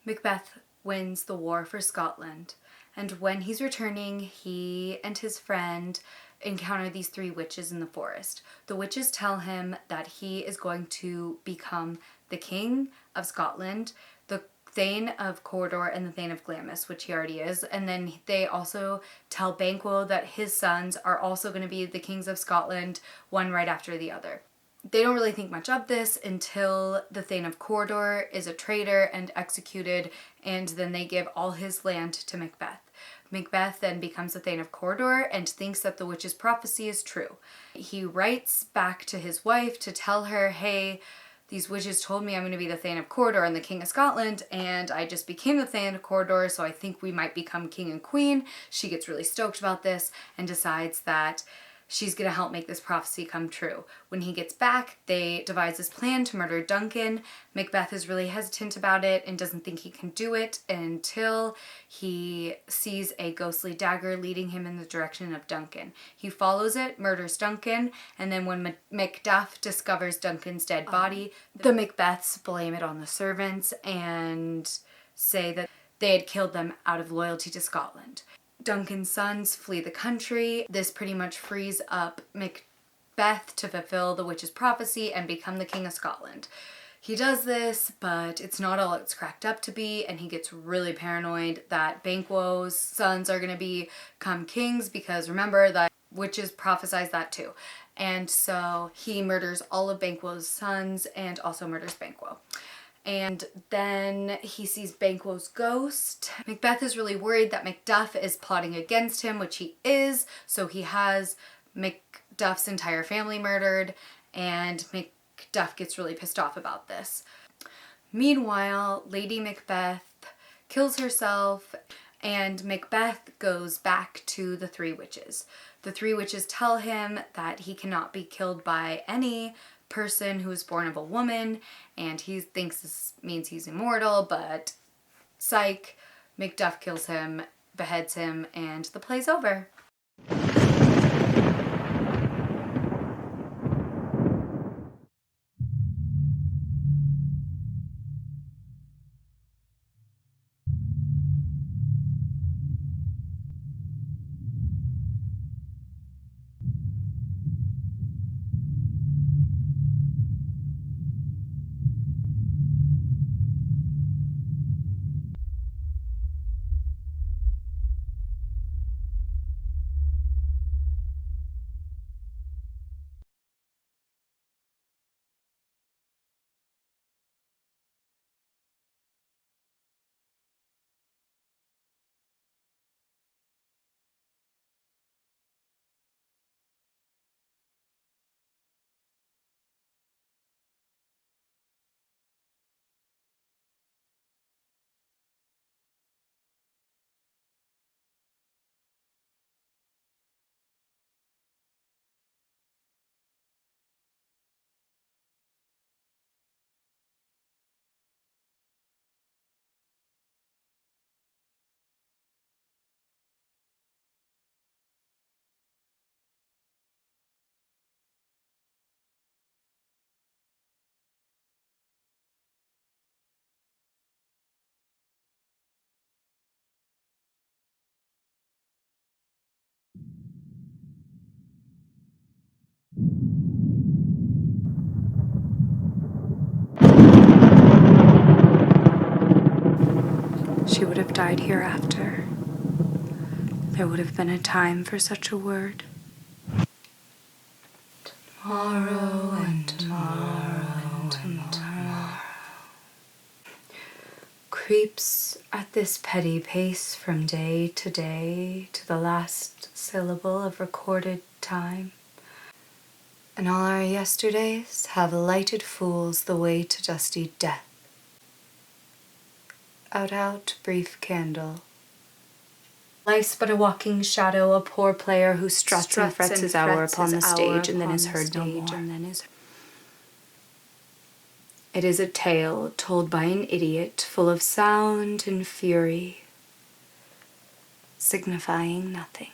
Macbeth wins the war for Scotland, and when he's returning, he and his friend encounter these three witches in the forest. The witches tell him that he is going to become the king of Scotland, the Thane of Cawdor and the Thane of Glamis, which he already is. And then they also tell Banquo that his sons are also going to be the kings of Scotland, one right after the other. They don't really think much of this until the Thane of Cawdor is a traitor and executed, and then they give all his land to Macbeth. Macbeth then becomes the Thane of Cawdor and thinks that the witch's prophecy is true. He writes back to his wife to tell her, hey, these witches told me I'm going to be the Thane of Cawdor and the King of Scotland, and I just became the Thane of Cawdor, so I think we might become king and queen. She gets really stoked about this and decides that she's going to help make this prophecy come true. When he gets back, they devise this plan to murder Duncan. Macbeth is really hesitant about it and doesn't think he can do it until he sees a ghostly dagger leading him in the direction of Duncan. He follows it, murders Duncan, and then when Macduff discovers Duncan's dead body, the Macbeths blame it on the servants and say that they had killed them out of loyalty to Scotland. Duncan's sons flee the country. This pretty much frees up Macbeth to fulfill the witch's prophecy and become the King of Scotland. He does this, but it's not all it's cracked up to be, and he gets really paranoid that Banquo's sons are going to become kings, because remember that witches prophesize that too. And so he murders all of Banquo's sons and also murders Banquo. And then he sees Banquo's ghost. Macbeth is really worried that Macduff is plotting against him, which he is, so he has Macduff's entire family murdered, and Macduff gets really pissed off about this. Meanwhile, Lady Macbeth kills herself, and Macbeth goes back to the three witches. The three witches tell him that he cannot be killed by any person who is born of a woman, and he thinks this means he's immortal, but psych, Macduff kills him, beheads him, and the play's over. She would have died hereafter. There would have been a time for such a word. Tomorrow and tomorrow and tomorrow creeps at this petty pace from day to day to the last syllable of recorded time. And all our yesterdays have lighted fools the way to dusty death. Out, brief candle. Life's but a walking shadow, a poor player who struts and frets his hour upon the stage and then is heard no more. It is a tale told by an idiot, full of sound and fury, signifying nothing.